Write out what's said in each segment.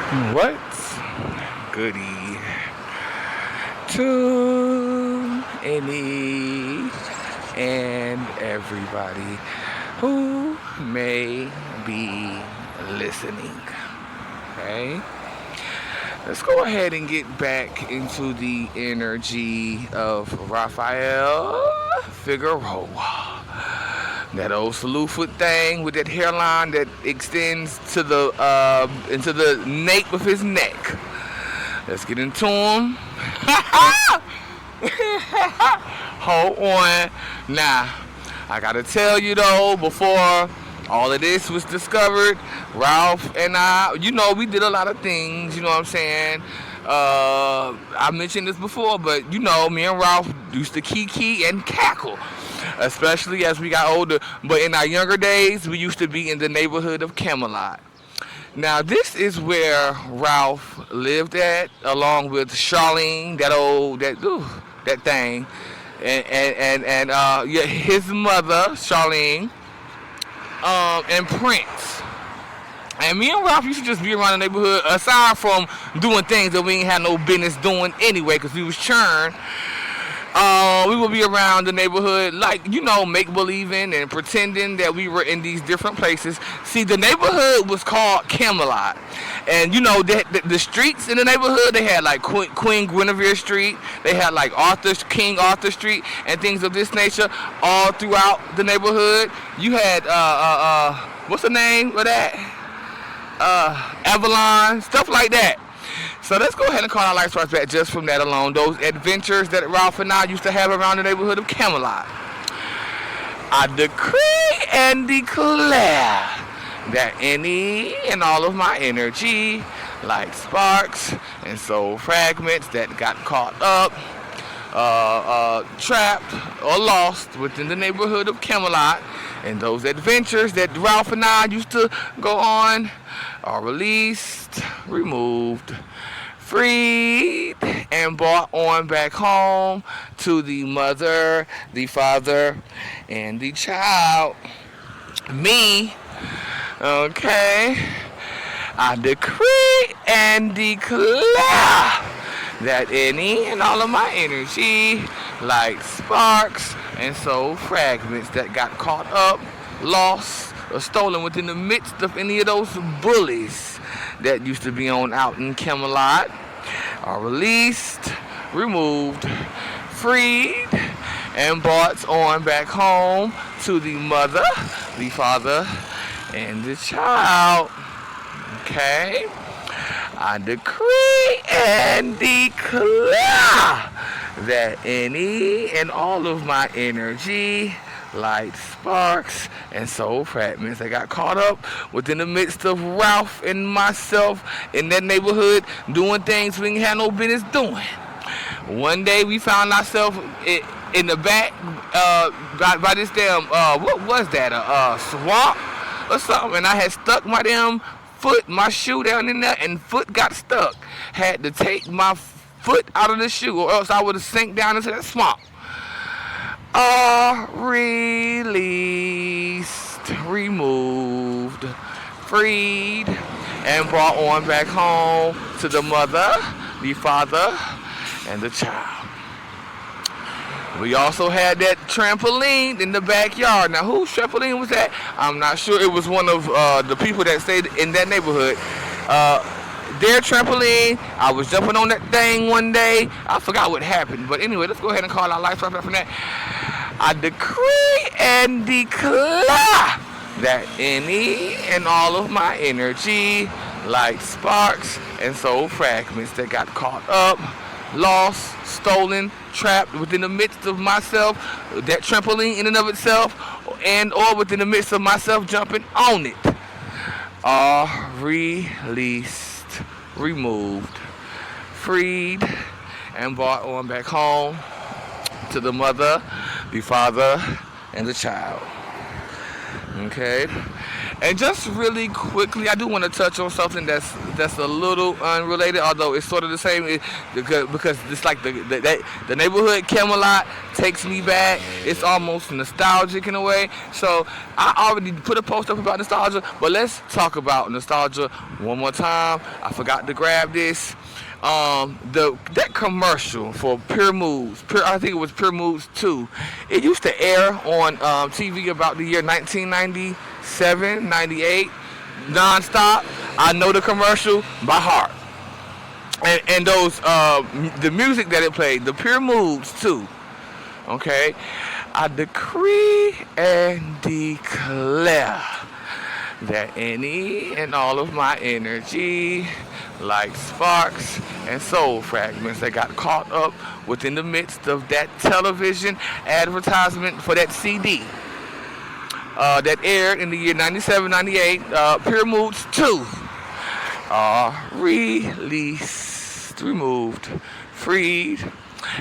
What's goody to any and everybody who may be listening? Okay, let's go ahead and get back into the energy of Raphael Figueroa. That old salute foot thing with that hairline that extends to the into the nape of his neck. Let's get into him. Hold on. Now, I gotta tell you though, before all of this was discovered, Ralph and I, we did a lot of things, you know what I'm saying? I mentioned this before, but me and Ralph used to kiki and cackle, especially as we got older. But in our younger days, we used to be in the neighborhood of Camelot. Now this is where Ralph lived at, along with Charlene, that thing, and yeah, his mother Charlene, and Prince. And me and Ralph used to just be around the neighborhood, aside from doing things that we ain't had no business doing anyway, because we was churn. We would be around the neighborhood, like, make believing and pretending that we were in these different places. See, the neighborhood was called Camelot. And, the streets in the neighborhood, they had like Queen Guinevere Street, they had like King Arthur Street, and things of this nature all throughout the neighborhood. You had, what's the name of that? Avalon, stuff like that. So let's go ahead and call our life starts back just from that alone. Those adventures that Ralph and I used to have around the neighborhood of Camelot. I decree and declare that any and all of my energy, like sparks and soul fragments that got caught up, trapped or lost within the neighborhood of Camelot, and those adventures that Ralph and I used to go on, are released, removed, freed, and brought on back home to the mother, the father, and the child. Me, okay? I decree and declare that any and all of my energy, like sparks and soul fragments that got caught up, lost, or stolen within the midst of any of those bullies that used to be on out in Camelot, are released, removed, freed, and brought on back home to the mother, the father, and the child. Okay? I decree and declare that any and all of my energy, light sparks, and soul fragments that got caught up within the midst of Ralph and myself in that neighborhood doing things we ain't had no business doing. One day we found ourselves in the back by this damn, what was that, a swamp or something, and I had stuck my damn foot, my shoe down in there, and foot got stuck. Had to take my foot out of the shoe, or else I would have sank down into that swamp. Are released, removed, freed, and brought on back home to the mother, the father, and the child. We also had that trampoline in the backyard. Now, whose trampoline was that? I'm not sure. It was one of the people that stayed in that neighborhood. Their trampoline. I was jumping on that thing one day. I forgot what happened. But anyway, let's go ahead and call our life right from that. I decree and declare that any and all of my energy, like sparks and soul fragments that got caught up, lost, stolen, trapped within the midst of myself, that trampoline in and of itself, and or within the midst of myself jumping on it, are released, removed, freed, and brought on back home to the mother, the father, and the child. Okay? And just really quickly, I do want to touch on something that's a little unrelated, although it's sort of the same. Because it's like the neighborhood Camelot takes me back. It's almost nostalgic in a way. So I already put a post up about nostalgia, but let's talk about nostalgia one more time. I forgot to grab this. That commercial for Pure Moves, I think it was Pure Moves 2. It used to air on TV about the year 1997, 98, nonstop. I know the commercial by heart. And those the music that it played, the Pure Moves 2. Okay, I decree and declare that any and all of my energy, like sparks and soul fragments that got caught up within the midst of that television advertisement for that CD that aired in the year 97, 98, Pure Moods 2, are released, removed, freed,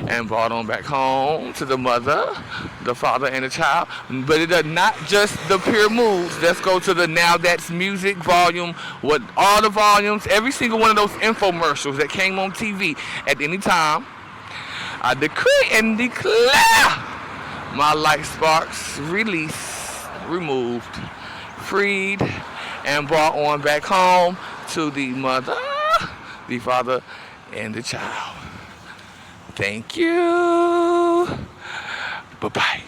and brought on back home to the mother, the father, and the child. But it does not just the Pure Moves. Let's go to the Now That's Music volume with all the volumes, every single one of those infomercials that came on TV at any time. I decree and declare my light sparks released, removed, freed, and brought on back home to the mother, the father, and the child. Thank you. Bye-bye.